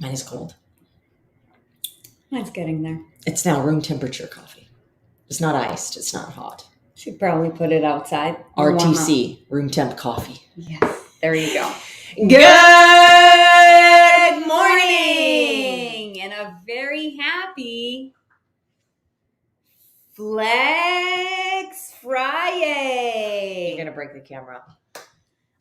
Mine is cold. Mine's getting there. It's now room temperature coffee. It's not iced. It's not hot. Should probably put it outside. RTC, room temp coffee. Yes, there you go. Good morning! And a very happy Flex Friday. You're going to break the camera.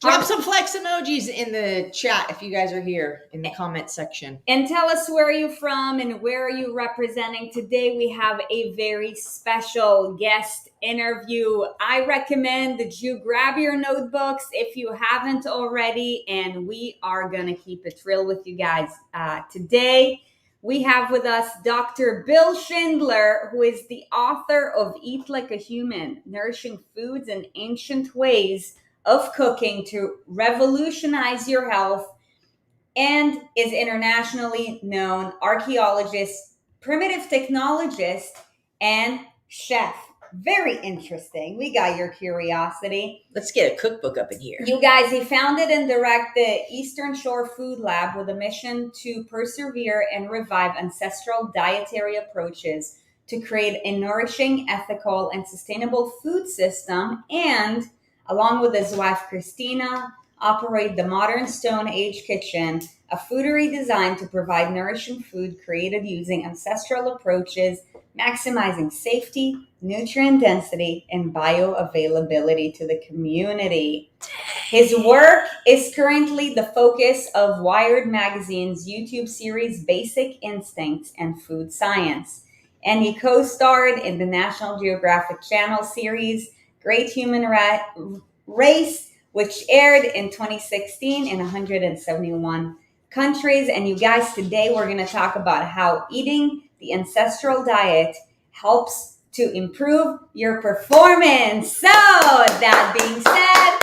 Drop some flex emojis in the chat if you guys are here in the comment section. And tell us where are you from and where are you representing. Today we have a very special guest interview. I recommend that you grab your notebooks if you haven't already, and we are going to keep it real with you guys. Today we have with us Dr. Bill Schindler, who is the author of Eat Like a Human, Nourishing Foods and Ancient Ways of Cooking to Revolutionize Your Health, and is internationally known archaeologist, primitive technologist, and chef. Very interesting. We got your curiosity. Let's get a cookbook up in here. You guys, he founded and directed the Eastern Shore Food Lab with a mission to persevere and revive ancestral dietary approaches to create a nourishing, ethical, and sustainable food system, and along with his wife, Christina, operate the modern Stone Age kitchen, a foodery designed to provide nourishing food created using ancestral approaches, maximizing safety, nutrient density, and bioavailability to the community. His work is currently the focus of Wired Magazine's YouTube series, Basic Instincts and Food Science. And he co-starred in the National Geographic Channel series, Great Human Race, which aired in 2016 in 171 countries. And you guys, today we're going to talk about how eating the ancestral diet helps to improve your performance. So, that being said,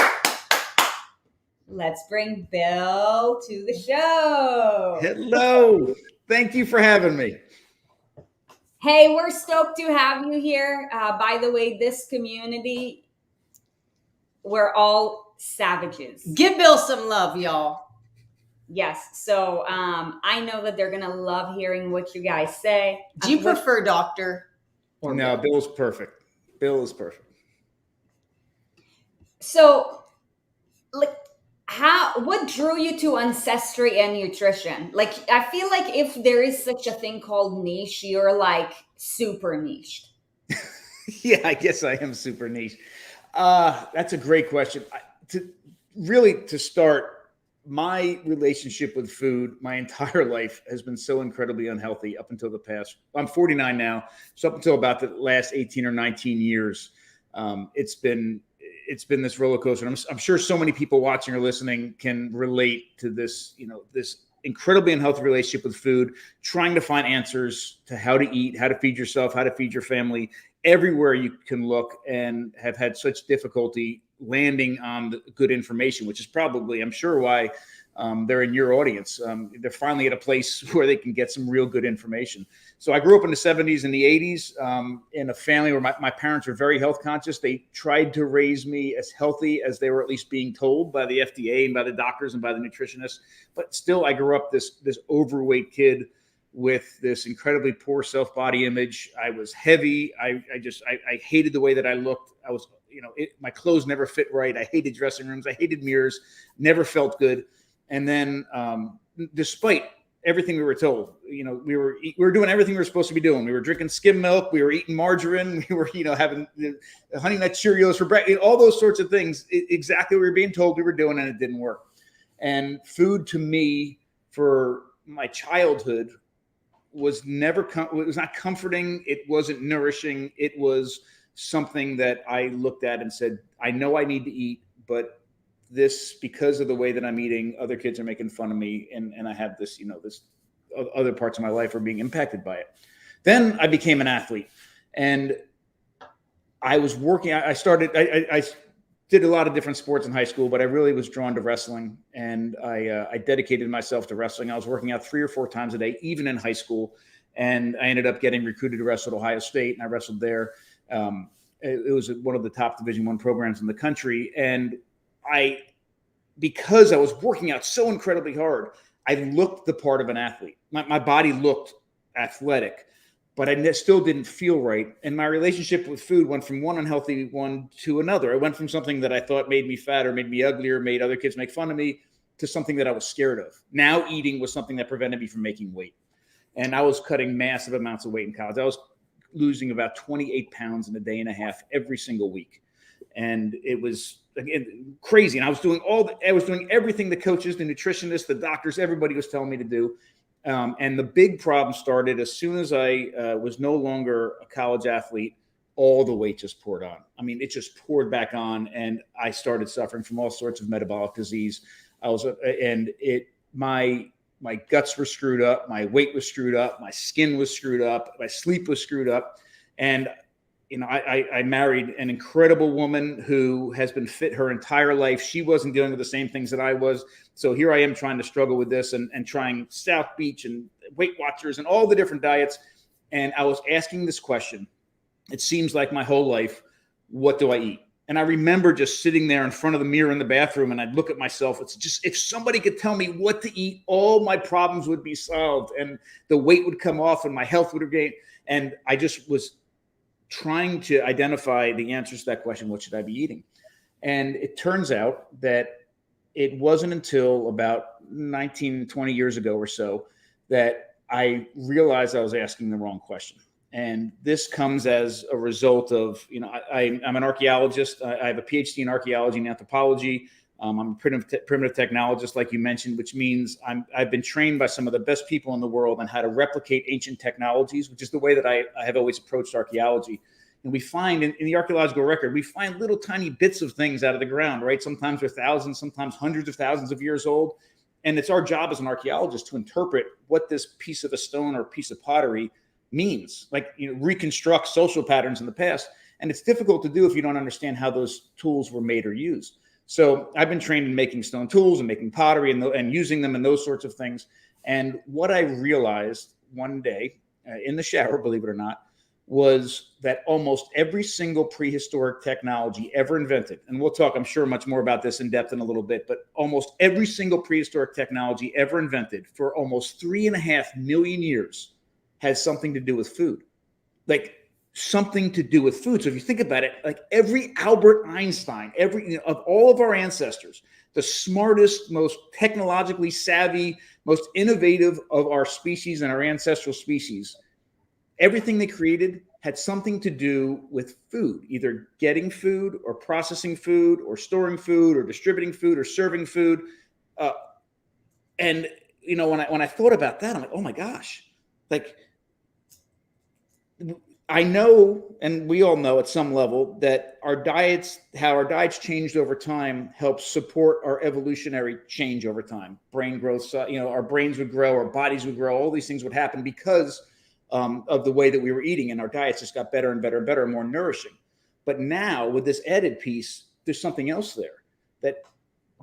let's bring Bill to the show. Hello. Thank you for having me. Hey, we're stoked to have you here. By the way, this community, we're all savages. Give Bill some love, y'all. Yes. So I know that they're going to love hearing what you guys say. Do you prefer doctor? Or no, Bill's perfect. Bill is perfect. So, what drew you to ancestry and nutrition? Like, I feel like if there is such a thing called niche, you're like super niched. Yeah, I guess I am super niche. That's a great question. To start, my relationship with food, my entire life has been so incredibly unhealthy up until the past. I'm 49 now, so up until about the last 18 or 19 years, it's been this roller coaster. And I'm sure so many people watching or listening can relate to this, this incredibly unhealthy relationship with food, trying to find answers to how to eat, how to feed yourself, how to feed your family, everywhere you can look, and have had such difficulty landing on the good information, which is probably, I'm sure, why they're in your audience. They're finally at a place where they can get some real good information. So I grew up in the 70s and the 80s in a family where my parents were very health conscious. They tried to raise me as healthy as they were at least being told by the FDA and by the doctors and by the nutritionists. But still, I grew up this overweight kid with this incredibly poor self-body image. I was heavy. I hated the way that I looked. I was, my clothes never fit right. I hated dressing rooms. I hated mirrors, never felt good. And then despite everything we were told, we were doing everything we were supposed to be doing. We were drinking skim milk. We were eating margarine. We were, having Honey Nut Cheerios for breakfast, all those sorts of things. Exactly what we were being told we were doing, and it didn't work. And food to me for my childhood was it was not comforting. It wasn't nourishing. It was something that I looked at and said, I know I need to eat, but this, because of the way that I'm eating, other kids are making fun of me. And I have this, this other parts of my life are being impacted by it. Then I became an athlete, and I was working. I did a lot of different sports in high school, but I really was drawn to wrestling, and I dedicated myself to wrestling. I was working out 3 or 4 times a day, even in high school. And I ended up getting recruited to wrestle at Ohio State, and I wrestled there. It was one of the top Division I programs in the country. And because I was working out so incredibly hard, I looked the part of an athlete. My body looked athletic, but I still didn't feel right. And my relationship with food went from one unhealthy one to another. It went from something that I thought made me fat or made me ugly or made other kids make fun of me to something that I was scared of. Now eating was something that prevented me from making weight. And I was cutting massive amounts of weight in college. I was losing about 28 pounds in a day and a half every single week. And it was, again, crazy. And I was doing everything the coaches, the nutritionists, the doctors, everybody was telling me to do. And the big problem started as soon as I was no longer a college athlete. All the weight just poured on. I mean, it just poured back on, and I started suffering from all sorts of metabolic disease. My guts were screwed up, my weight was screwed up, my skin was screwed up, my sleep was screwed up, and I married an incredible woman who has been fit her entire life. She wasn't dealing with the same things that I was. So here I am trying to struggle with this and trying South Beach and Weight Watchers and all the different diets. And I was asking this question. It seems like my whole life, what do I eat? And I remember just sitting there in front of the mirror in the bathroom, and I'd look at myself. It's just, if somebody could tell me what to eat, all my problems would be solved, and the weight would come off and my health would regain. And I just was trying to identify the answers to that question, what should I be eating? And it turns out that it wasn't until about 19, 20 years ago or so that I realized I was asking the wrong question. And this comes as a result of, I'm an archaeologist. I have a PhD in archaeology and anthropology. I'm a primitive technologist, like you mentioned, which means I've been trained by some of the best people in the world on how to replicate ancient technologies, which is the way that I have always approached archaeology. And we find in the archaeological record, we find little tiny bits of things out of the ground, right? Sometimes they're thousands, sometimes hundreds of thousands of years old. And it's our job as an archaeologist to interpret what this piece of a stone or piece of pottery means, reconstruct social patterns in the past. And it's difficult to do if you don't understand how those tools were made or used. So I've been trained in making stone tools and making pottery and using them and those sorts of things. And what I realized one day in the shower, believe it or not, was that almost every single prehistoric technology ever invented, and we'll talk, I'm sure, much more about this in depth in a little bit, but almost every single prehistoric technology ever invented for almost 3.5 million years has something to do with food. Something to do with food. So if you think about it, like every Albert Einstein, of all of our ancestors, the smartest, most technologically savvy, most innovative of our species and our ancestral species, everything they created had something to do with food, either getting food or processing food or storing food or distributing food or serving food. And when I thought about that, I'm like, oh my gosh, I know, and we all know at some level, that how our diets changed over time helps support our evolutionary change over time. Brain growth, our brains would grow, our bodies would grow, all these things would happen because of the way that we were eating, and our diets just got better and better and better and more nourishing. But now with this added piece, there's something else there, that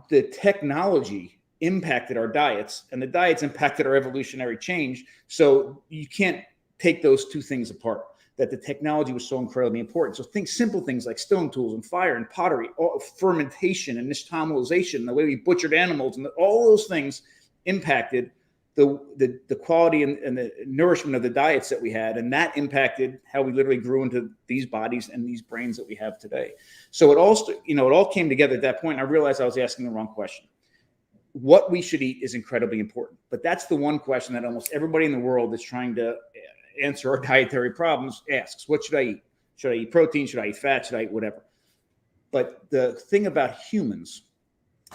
the technology impacted our diets and the diets impacted our evolutionary change. So you can't take those two things apart, that the technology was so incredibly important. So simple things like stone tools and fire and pottery, fermentation and nixtamalization, the way we butchered animals, and all those things impacted the quality and the nourishment of the diets that we had. And that impacted how we literally grew into these bodies and these brains that we have today. So it all came together at that point. I realized I was asking the wrong question. What we should eat is incredibly important, but that's the one question that almost everybody in the world that's trying to answer our dietary problems asks. What should I eat? Should I eat protein? Should I eat fat? Should I eat whatever? But the thing about humans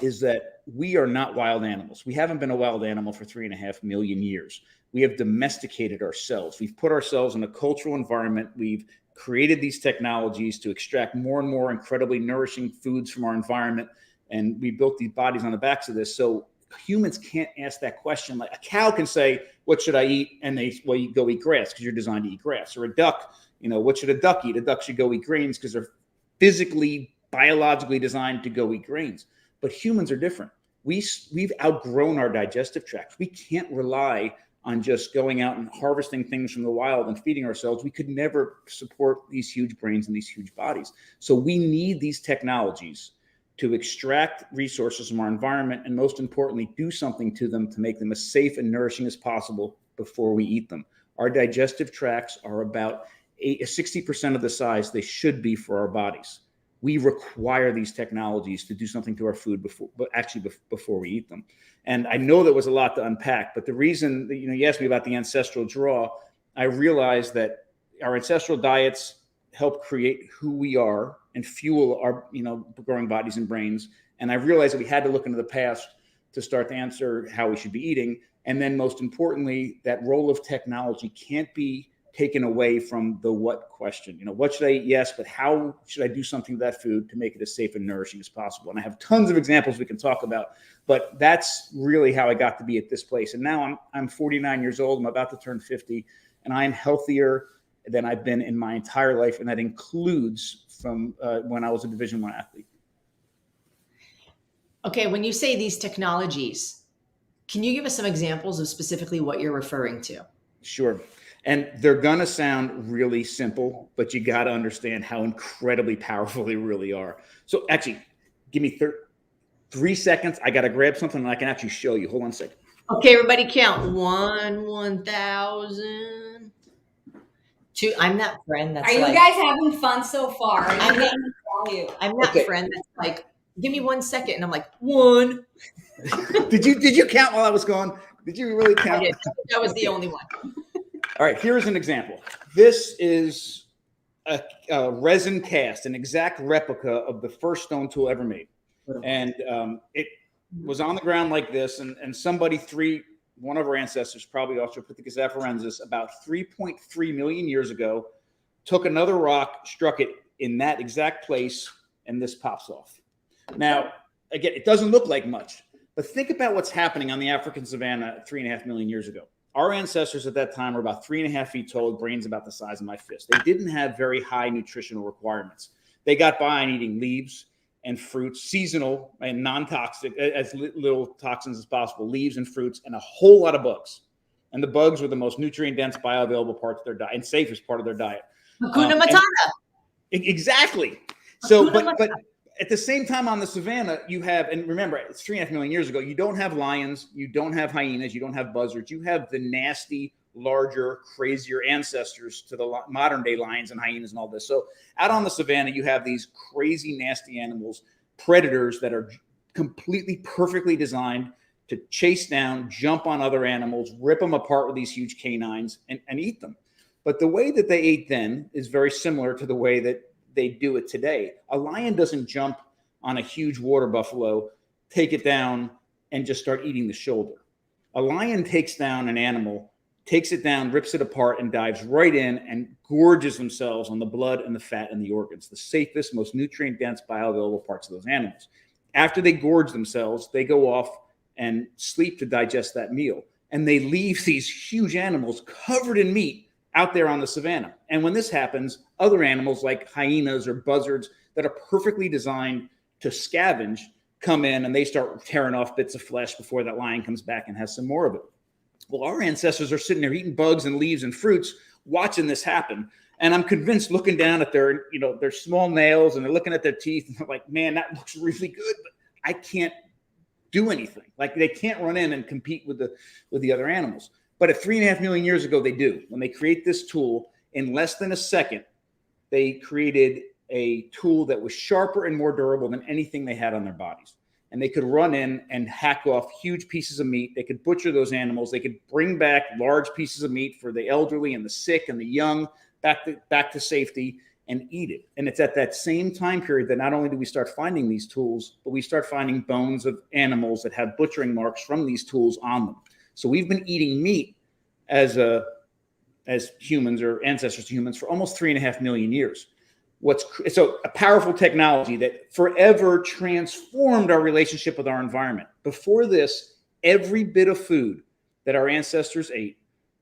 is that we are not wild animals. We haven't been a wild animal for 3.5 million years. We have domesticated ourselves. We've put ourselves in a cultural environment. We've created these technologies to extract more and more incredibly nourishing foods from our environment. And we built these bodies on the backs of this. So humans can't ask that question. Like a cow can say, what should I eat? And you go eat grass because you're designed to eat grass. Or a duck, what should a duck eat? A duck should go eat grains because they're physically, biologically designed to go eat grains. But humans are different. We've outgrown our digestive tracts. We can't rely on just going out and harvesting things from the wild and feeding ourselves. We could never support these huge brains and these huge bodies. So we need these technologies to extract resources from our environment and, most importantly, do something to them to make them as safe and nourishing as possible before we eat them. Our digestive tracts are about 60% of the size they should be for our bodies. We require these technologies to do something to our food before we eat them. And I know there was a lot to unpack, but the reason that, you asked me about the ancestral draw, I realized that our ancestral diets help create who we are and fuel our, growing bodies and brains. And I realized that we had to look into the past to start to answer how we should be eating. And then most importantly, that role of technology can't be taken away from the what question. What should I eat? Yes, but how should I do something to that food to make it as safe and nourishing as possible? And I have tons of examples we can talk about, but that's really how I got to be at this place. And now I'm 49 years old. I'm about to turn 50, and I'm healthier than I've been in my entire life, and that includes from when I was a Division I athlete. Okay, when you say these technologies, can you give us some examples of specifically what you're referring to? Sure. And they're going to sound really simple, but you got to understand how incredibly powerful they really are. So actually, give me 3 seconds. I got to grab something and I can actually show you. Hold on a second. Okay, everybody count. 1,000. 2. I'm that friend that's Are you guys having fun so far? I'm that friend that's like, give me 1 second. And I'm like, 1. Did you count while I was gone? Did you really count? I did. That was the only one. All right, here's an example. This is a resin cast, an exact replica of the first stone tool ever made. And it was on the ground like this, and somebody, one of our ancestors, probably Australopithecus afarensis, about 3.3 million years ago, took another rock, struck it in that exact place, and this pops off. Now, again, it doesn't look like much, but think about what's happening on the African savanna 3.5 million years ago. Our ancestors at that time were about 3.5 feet tall, with brains about the size of my fist. They didn't have very high nutritional requirements. They got by on eating leaves and fruits, seasonal and non-toxic, as little toxins as possible, leaves and fruits, and a whole lot of bugs. And the bugs were the most nutrient-dense, bioavailable parts of their diet and safest part of their diet. Hakuna Matata. Exactly. So, but at the same time on the savannah, you have, and remember, it's 3.5 million years ago, you don't have lions, you don't have hyenas, you don't have buzzards, you have the nasty, larger, crazier ancestors to the modern day lions and hyenas and all this. So out on the savannah, you have these crazy, nasty animals, predators that are completely perfectly designed to chase down, jump on other animals, rip them apart with these huge canines and eat them. But the way that they ate then is very similar to the way that they do it today. A lion doesn't jump on a huge water buffalo, take it down, and just start eating the shoulder. A lion takes down an animal, takes it down, rips it apart, and dives right in and gorges themselves on the blood and the fat and the organs, the safest, most nutrient-dense, bioavailable parts of those animals. After they gorge themselves, they go off and sleep to digest that meal. And they leave these huge animals covered in meat out there on the savannah. And when this happens, other animals like hyenas or buzzards that are perfectly designed to scavenge come in and they start tearing off bits of flesh before that lion comes back and has some more of it. Well, our ancestors are sitting there eating bugs and leaves and fruits, watching this happen. And I'm convinced, looking down at their small nails, and they're looking at their teeth, and they're like, man, that looks really good, but I can't do anything. Like, they can't run in and compete with the other animals. But at 3.5 million years ago, they do. When they create this tool, in less than a second, they created a tool that was sharper and more durable than anything they had on their bodies. And they could run in and hack off huge pieces of meat. They could butcher those animals. They could bring back large pieces of meat for the elderly and the sick and the young back to safety and eat it. And it's at that same time period that not only do we start finding these tools, but we start finding bones of animals that have butchering marks from these tools on them. So we've been eating meat as humans or ancestors to humans for almost 3.5 million years. So a powerful technology that forever transformed our relationship with our environment. Before this, every bit of food that our ancestors ate,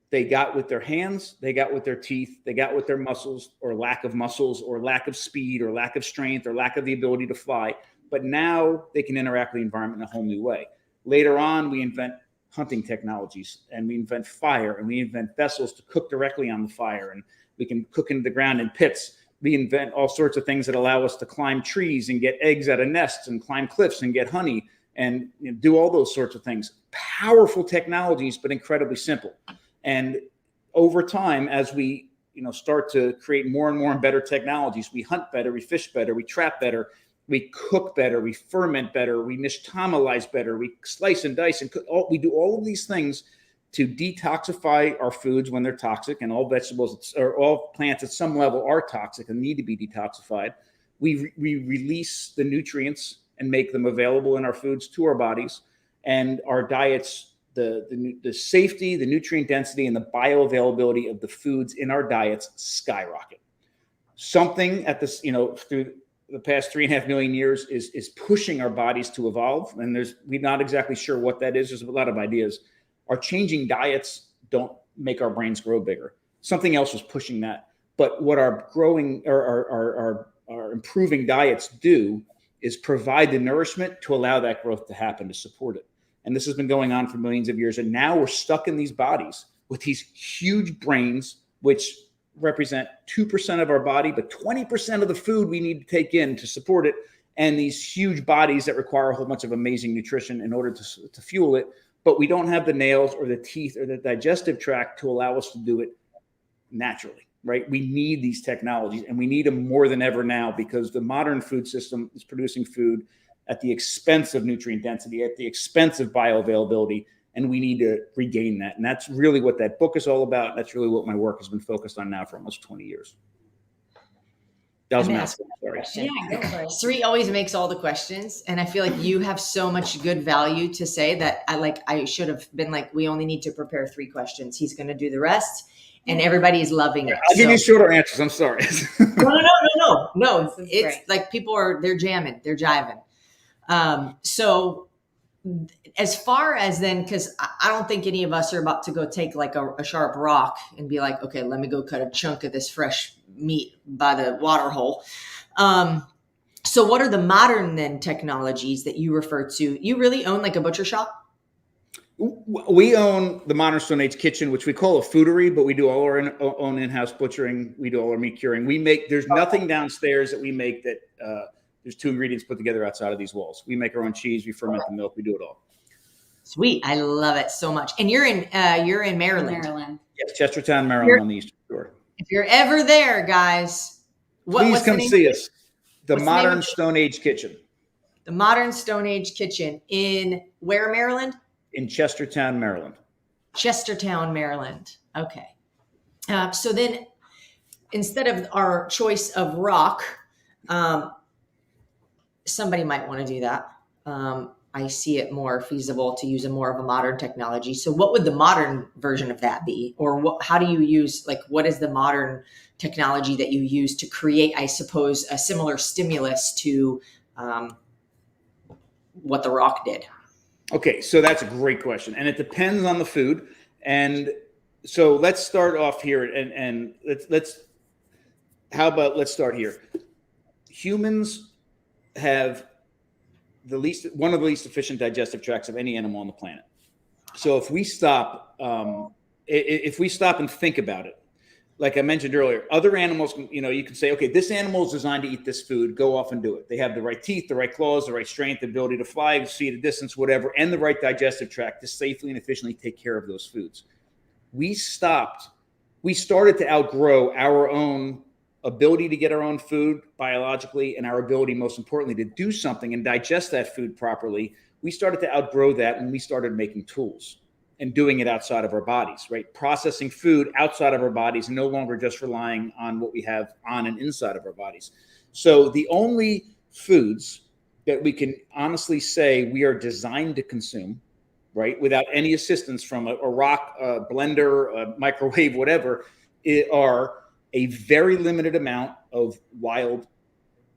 they got with their hands, they got with their teeth, they got with their muscles or lack of speed or lack of strength or lack of the ability to fly. But now they can interact with the environment in a whole new way. Later on, we invent hunting technologies, and we invent fire, and we invent vessels to cook directly on the fire, and we can cook into the ground in pits. We invent all sorts of things that allow us to climb trees and get eggs out of nests and climb cliffs and get honey and do all those sorts of things. Powerful technologies, but incredibly simple. And over time, as we start to create more and more and better technologies, we hunt better, we fish better, we trap better, we cook better, we ferment better, we nixtamalize better, we slice and dice and cook. We do all of these things to detoxify our foods when they're toxic, and all vegetables or all plants at some level are toxic and need to be detoxified. We release the nutrients and make them available in our foods to our bodies, and our diets, the safety, the nutrient density, and the bioavailability of the foods in our diets skyrocket. Something at this, through the past 3.5 million years is pushing our bodies to evolve, and we're not exactly sure what that is. There's a lot of ideas. Our changing diets don't make our brains grow bigger. Something else was pushing that. But what our growing or our improving diets do is provide the nourishment to allow that growth to happen, to support it. And this has been going on for millions of years. And now we're stuck in these bodies with these huge brains, which represent 2% of our body, but 20% of the food we need to take in to support it. And these huge bodies that require a whole bunch of amazing nutrition in order to fuel it. But we don't have the nails or the teeth or the digestive tract to allow us to do it naturally, right? We need these technologies, and we need them more than ever now, because the modern food system is producing food at the expense of nutrient density, at the expense of bioavailability, and we need to regain that. And that's really what that book is all about. That's really what my work has been focused on now for almost 20 years. That was a mouthful. Sorry. Yeah, go for it. Sri always makes all the questions, and I feel like you have so much good value to say that I should have been like, we only need to prepare 3 questions. He's going to do the rest, and everybody's loving it. I'll give you shorter answers. I'm sorry. No. It's great. like they're jamming, they're jiving. So as far as then, because I don't think any of us are about to go take like a sharp rock and be like, okay, let me go cut a chunk of this fresh meat by the water hole. So what are the modern then technologies that you refer to? You really own like a butcher shop? We own the Modern Stone Age kitchen, which we call a foodery, but we do all our own in-house butchering. We do all our meat curing. There's nothing downstairs that we make that there's 2 ingredients put together outside of these walls. We make our own cheese. We ferment the milk. We do it all. Sweet. I love it so much. And you're in Maryland. Maryland. Yes, Chestertown, Maryland, on the Eastern Shore. If you're ever there, guys, please come see us. The What's the Modern name of it? Stone Age kitchen. The Modern Stone Age kitchen in where, Maryland? In Chestertown, Maryland. Chestertown, Maryland. Okay. So then instead of our choice of rock, somebody might want to do that. I see it more feasible to use more of a modern technology. So what would the modern version of that be? Or how do you use, what is the modern technology that you use to create, I suppose, a similar stimulus to what the rock did? Okay, so that's a great question, and it depends on the food. And so let's start off here, and let's start here. Humans have one of the least efficient digestive tracts of any animal on the planet. So if we stop, and think about it, like I mentioned earlier, other animals, you can say, okay, this animal is designed to eat this food. Go off and do it. They have the right teeth, the right claws, the right strength, the ability to fly, see at a distance, whatever, and the right digestive tract to safely and efficiently take care of those foods. We started to outgrow our own ability to get our own food biologically, and our ability, most importantly, to do something and digest that food properly. We started to outgrow that when we started making tools and doing it outside of our bodies, right? Processing food outside of our bodies, no longer just relying on what we have on and inside of our bodies. So the only foods that we can honestly say we are designed to consume, right, without any assistance from a rock, a blender, a microwave, whatever, are a very limited amount of wild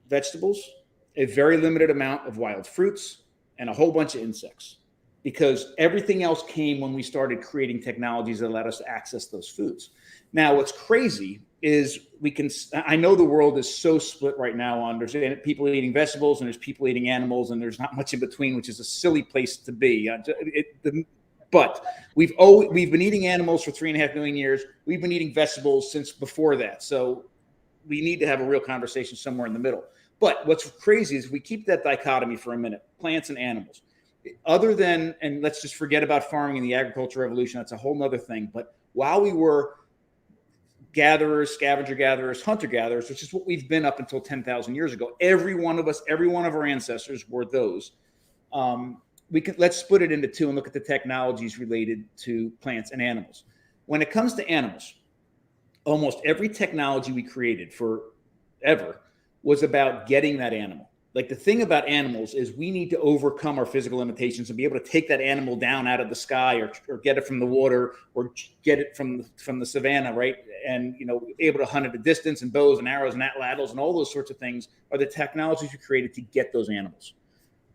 vegetables, a very limited amount of wild fruits, and a whole bunch of insects. Because everything else came when we started creating technologies that allowed us to access those foods. Now, what's crazy is I know the world is so split right now on there's people eating vegetables and there's people eating animals, and there's not much in between, which is a silly place to be. But we've been eating animals for 3.5 million years. We've been eating vegetables since before that. So we need to have a real conversation somewhere in the middle. But what's crazy is we keep that dichotomy for a minute, plants and animals. Other than, and let's just forget about farming and the agricultural revolution, that's a whole nother thing. But while we were gatherers, scavenger gatherers, hunter gatherers, which is what we've been up until 10,000 years ago, every one of us, every one of our ancestors were those. Let's split it into two and look at the technologies related to plants and animals. When it comes to animals, almost every technology we created forever was about getting that animal. Like, the thing about animals is we need to overcome our physical limitations and be able to take that animal down out of the sky, or get it from the water, or get it from the savannah, right? And, able to hunt at a distance, and bows and arrows and atlatls and all those sorts of things are the technologies we created to get those animals.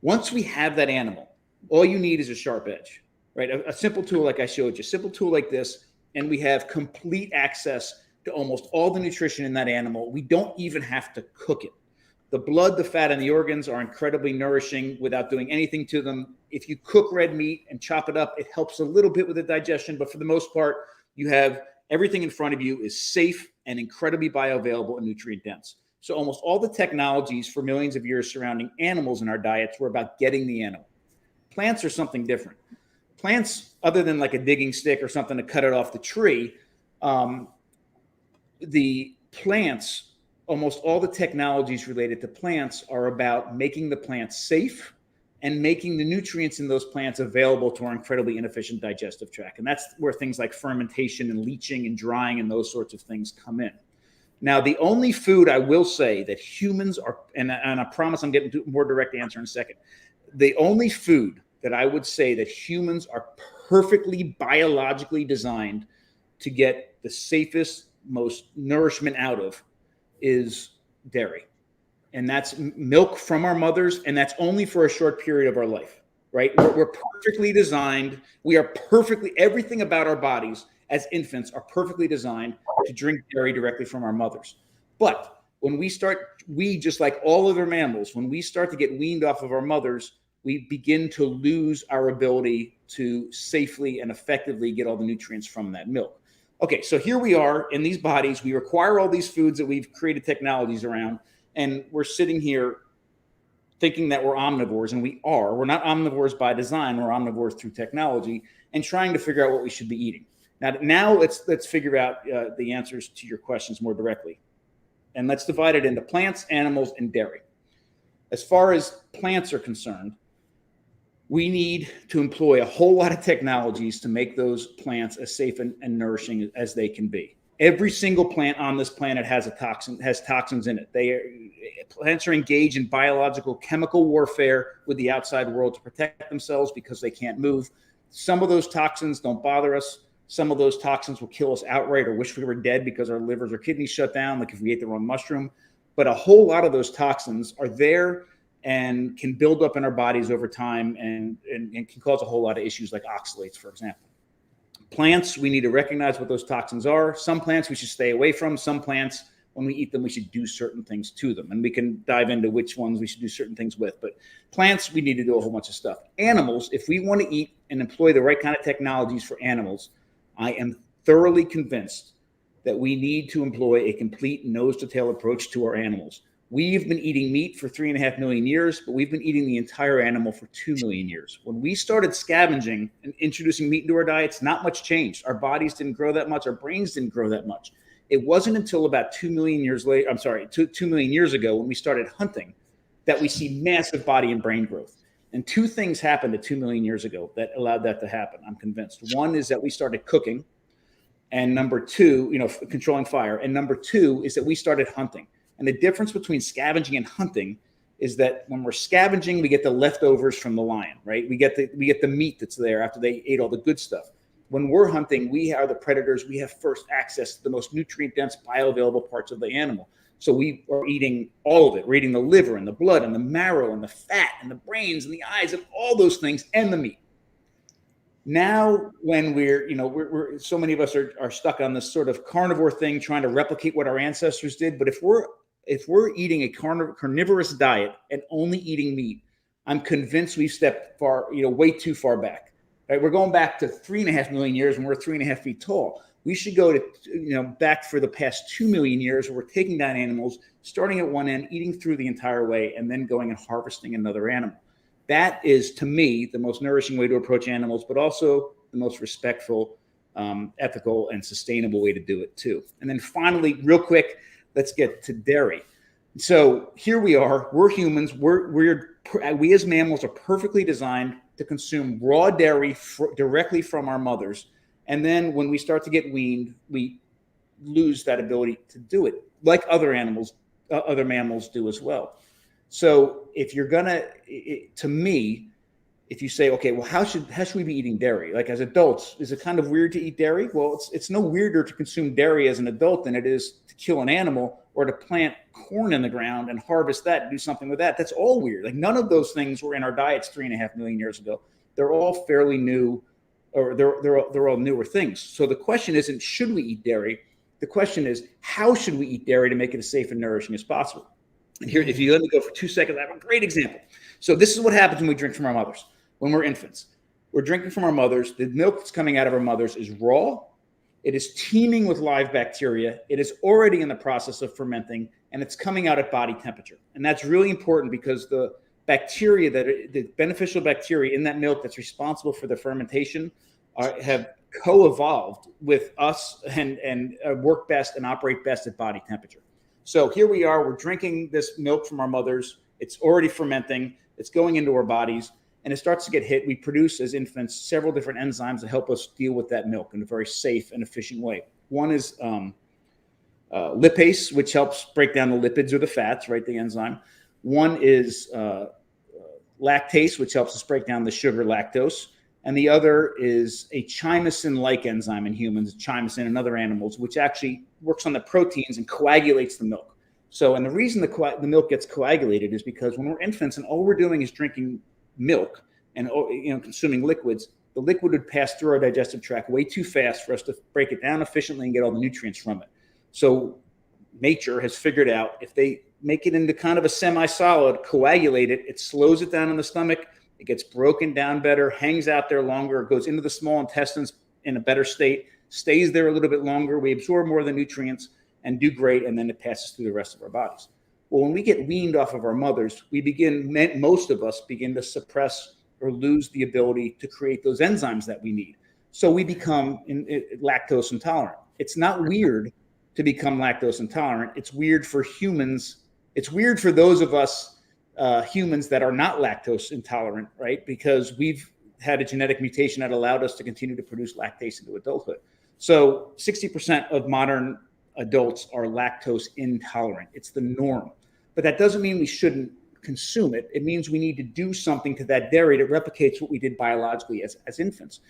Once we have that animal, all you need is a sharp edge, right? A simple tool like I showed you, simple tool like this, and we have complete access to almost all the nutrition in that animal. We don't even have to cook it. The blood, the fat, and the organs are incredibly nourishing without doing anything to them. If you cook red meat and chop it up, it helps a little bit with the digestion, but for the most part, you have everything in front of you is safe and incredibly bioavailable and nutrient dense. So almost all the technologies for millions of years surrounding animals in our diets were about getting the animal. Plants are something different. Plants, other than like a digging stick or something to cut it off the tree, the plants, almost all the technologies related to plants are about making the plants safe and making the nutrients in those plants available to our incredibly inefficient digestive tract. And that's where things like fermentation and leaching and drying and those sorts of things come in. Now, the only food I will say that humans are, and I promise I'm getting to a more direct answer in a second, the only food that I would say that humans are perfectly biologically designed to get the safest, most nourishment out of is dairy. And that's milk from our mothers, and that's only for a short period of our life, right? We're perfectly designed. We are perfectly, everything about our bodies as infants are perfectly designed to drink dairy directly from our mothers. But when we just like all other mammals, when we start to get weaned off of our mothers, we begin to lose our ability to safely and effectively get all the nutrients from that milk. Okay, so here we are in these bodies. We require all these foods that we've created technologies around, and we're sitting here thinking that we're omnivores, and we are. We're not omnivores by design. We're omnivores through technology, and trying to figure out what we should be eating. Now let's figure out the answers to your questions more directly, and let's divide it into plants, animals, and dairy. As far as plants are concerned, we need to employ a whole lot of technologies to make those plants as safe and nourishing as they can be. Every single plant on this planet has toxins in it. Plants are engaged in biological chemical warfare with the outside world to protect themselves because they can't move. Some of those toxins don't bother us. Some of those toxins will kill us outright or wish we were dead because our livers or kidneys shut down, like if we ate the wrong mushroom. But a whole lot of those toxins are there and can build up in our bodies over time and can cause a whole lot of issues like oxalates, for example. Plants, we need to recognize what those toxins are. Some plants we should stay away from. Some plants, when we eat them, we should do certain things to them. And we can dive into which ones we should do certain things with. But plants, we need to do a whole bunch of stuff. Animals, if we want to eat and employ the right kind of technologies for animals, I am thoroughly convinced that we need to employ a complete nose-to-tail approach to our animals. We've been eating meat for 3.5 million years, but we've been eating the entire animal for 2 million years. When we started scavenging and introducing meat into our diets, not much changed. Our bodies didn't grow that much. Our brains didn't grow that much. It wasn't until about 2 million years later, 2 million years ago when we started hunting that we see massive body and brain growth. And two things happened 2 million years ago that allowed that to happen, I'm convinced. One is that we started cooking. And number two, controlling fire. And number two is that we started hunting. And the difference between scavenging and hunting is that when we're scavenging, we get the leftovers from the lion, right? We get the meat that's there after they ate all the good stuff. When we're hunting, we are the predators. We have first access to the most nutrient-dense, bioavailable parts of the animal. So we are eating all of it. We're eating the liver and the blood and the marrow and the fat and the brains and the eyes and all those things and the meat. Now, when we're so many of us are stuck on this sort of carnivore thing, trying to replicate what our ancestors did. But if we're eating a carnivorous diet and only eating meat, I'm convinced we've stepped way too far back. Right? We're going back to 3.5 million years when we're 3.5 feet tall. We should go to, back for the past 2 million years where we're taking down animals, starting at one end, eating through the entire way, and then going and harvesting another animal. That is, to me, the most nourishing way to approach animals, but also the most respectful, ethical, and sustainable way to do it too. And then finally, real quick, let's get to dairy. So here we are. We're humans. We as mammals are perfectly designed to consume raw dairy directly from our mothers. And then when we start to get weaned, we lose that ability to do it, like other mammals do as well. So if you're to me, if you say, okay, well, how should we be eating dairy? Like as adults, is it kind of weird to eat dairy? Well, it's no weirder to consume dairy as an adult than it is to kill an animal or to plant corn in the ground and harvest that and do something with that. That's all weird. Like none of those things were in our diets 3.5 million years ago. They're all fairly new, or they're all newer things. So the question isn't should we eat dairy? The question is how should we eat dairy to make it as safe and nourishing as possible? And here, if you let me go for 2 seconds, I have a great example. So this is what happens when we drink from our mothers. When we're infants, we're drinking from our mothers. The milk that's coming out of our mothers is raw. It is teeming with live bacteria. It is already in the process of fermenting, and it's coming out at body temperature. And that's really important because the bacteria, the beneficial bacteria in that milk that's responsible for the fermentation have co-evolved with us and work best and operate best at body temperature. So here we are. We're drinking this milk from our mothers. It's already fermenting. It's going into our bodies. And it starts to get hit. We produce as infants several different enzymes that help us deal with that milk in a very safe and efficient way. One is lipase, which helps break down the lipids or the fats, right? The enzyme. One is lactase, which helps us break down the sugar lactose. And the other is a chymosin-like enzyme in humans, chymosin and other animals, which actually works on the proteins and coagulates the milk. So, and the reason the milk gets coagulated is because when we're infants and all we're doing is drinking milk and consuming liquids, the liquid would pass through our digestive tract way too fast for us to break it down efficiently and get all the nutrients from it. So nature has figured out if they make it into kind of a semi-solid, coagulate it, it slows it down in the stomach, it gets broken down better, hangs out there longer, goes into the small intestines in a better state, stays there a little bit longer, we absorb more of the nutrients and do great, and then it passes through the rest of our bodies. Well, when we get weaned off of our mothers, most of us begin to suppress or lose the ability to create those enzymes that we need. So we become lactose intolerant. It's not weird to become lactose intolerant. It's weird for humans. It's weird for those of us humans that are not lactose intolerant, right? Because we've had a genetic mutation that allowed us to continue to produce lactase into adulthood. So 60% of modern adults are lactose intolerant. It's the norm. But that doesn't mean we shouldn't consume it. It means we need to do something to that dairy that replicates what we did biologically as infants.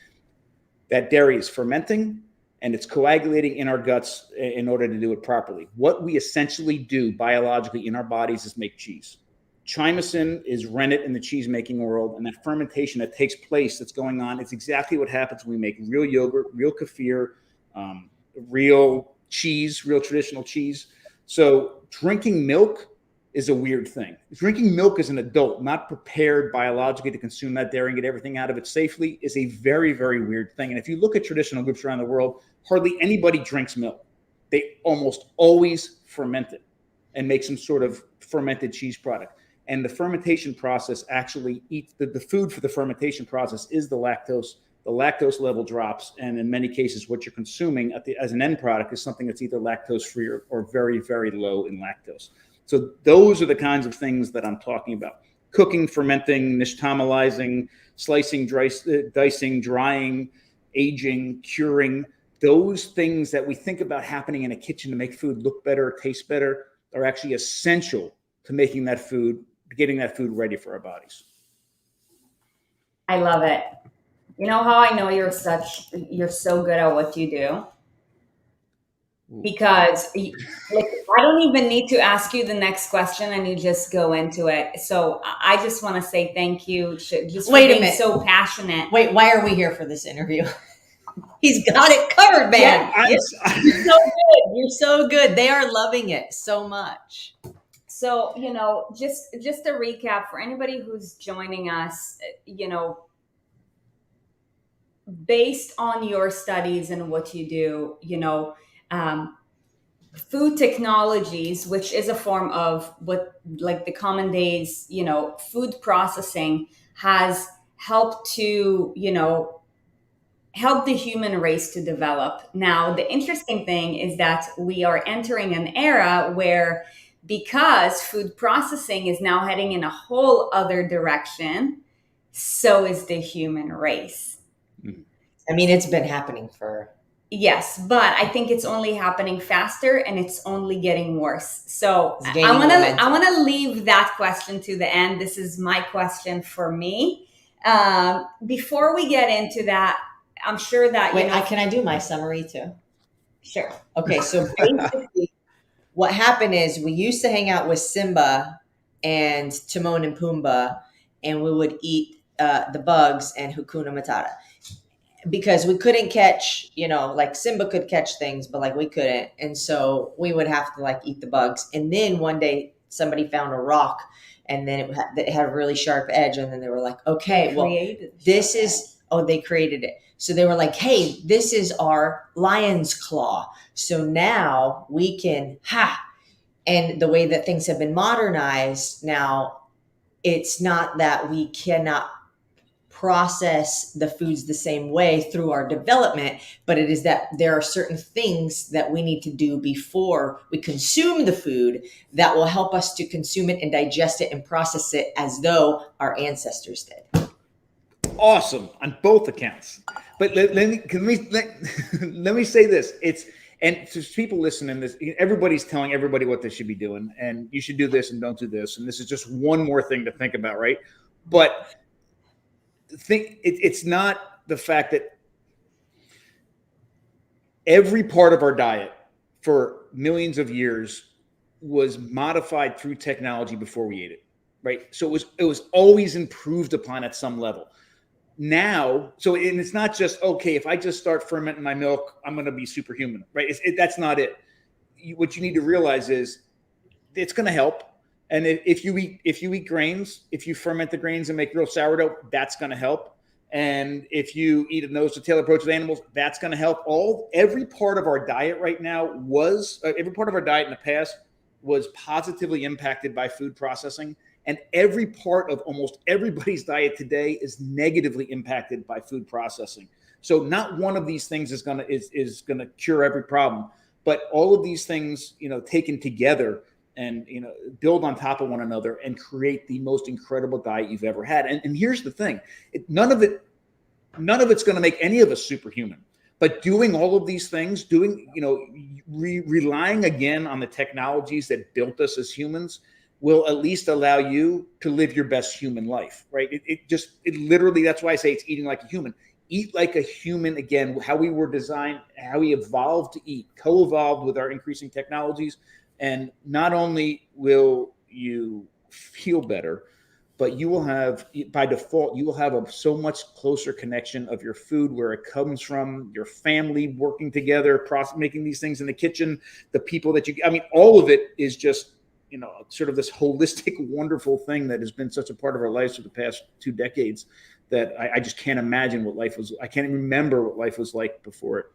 That dairy is fermenting and it's coagulating in our guts in order to do it properly. What we essentially do biologically in our bodies is make cheese. Chymosin is rennet in the cheese making world, and that fermentation that takes place that's going on, it's exactly what happens when we make real yogurt, real kefir, real cheese, real traditional cheese. So drinking milk is a weird thing. Drinking milk as an adult, not prepared biologically to consume that dairy and get everything out of it safely, is a very, very weird thing. And if you look at traditional groups around the world, hardly anybody drinks milk. They almost always ferment it and make some sort of fermented cheese product. And the fermentation process actually eats the food for the fermentation process is the lactose. The lactose level drops, and in many cases, what you're consuming as an end product is something that's either lactose free or very, very low in lactose. So those are the kinds of things that I'm talking about. Cooking, fermenting, nixtamalizing, slicing, dicing, drying, aging, curing. Those things that we think about happening in a kitchen to make food look better, taste better, are actually essential to making that food, getting that food ready for our bodies. I love it. You know how I know you're so good at what you do? Because I don't even need to ask you the next question and you just go into it. So I just want to say thank you just for being so passionate. Wait, why are we here for this interview? He's got it covered, man. Yeah, you're so good. You're so good. They are loving it so much. So, just to recap for anybody who's joining us, based on your studies and what you do, food technologies, which is a form of what, like the common days, food processing, has helped to, help the human race to develop. Now, the interesting thing is that we are entering an era where, because food processing is now heading in a whole other direction, so is the human race. I mean, it's been happening for. Yes, but I think it's only happening faster and it's only getting worse. So It's gaining momentum. I want to leave that question to the end. This is my question for me. Before we get into that, I'm sure that Wait, can I do my summary too? Sure. Okay, so basically, what happened is we used to hang out with Simba and Timon and Pumbaa, and we would eat the bugs and Hakuna Matata, because we couldn't catch, like Simba could catch things, but like we couldn't. And so we would have to like eat the bugs. And then one day somebody found a rock, and then it had a really sharp edge. And then they were like, okay, well, this is, they created it. So they were like, hey, this is our lion's claw. So now we can, and the way that things have been modernized now, it's not that we cannot process the foods the same way through our development, but it is that there are certain things that we need to do before we consume the food that will help us to consume it and digest it and process it as though our ancestors did. Awesome on both accounts. But let me say this. And to people listening, this, everybody's telling everybody what they should be doing, and you should do this and don't do this. And this is just one more thing to think about, right? But it's not the fact that every part of our diet for millions of years was modified through technology before we ate it, right? So it was always improved upon at some level. Now, and it's not just, okay, if I just start fermenting my milk, I'm going to be superhuman, right? That's not it. What you need to realize is it's going to help. And if you eat grains, if you ferment the grains and make real sourdough, that's going to help. And if you eat a nose to tail approach with animals, that's going to help. Every part of our diet right now every part of our diet in the past was positively impacted by food processing. And every part of almost everybody's diet today is negatively impacted by food processing. So not one of these things is gonna cure every problem, but all of these things, taken together and build on top of one another and create the most incredible diet you've ever had. And here's the thing: none of it's going to make any of us superhuman. But doing all of these things, relying again on the technologies that built us as humans, will at least allow you to live your best human life, right? It literally, that's why I say it's eating like a human. Eat like a human again, how we were designed, how we evolved to eat, co-evolved with our increasing technologies. And not only will you feel better, but you will have, by default, you will have a so much closer connection of your food, where it comes from, your family working together, making these things in the kitchen, the people that all of it is just, sort of this holistic, wonderful thing that has been such a part of our lives for the past 2 decades that I just can't imagine what life was. I can't even remember what life was like before it.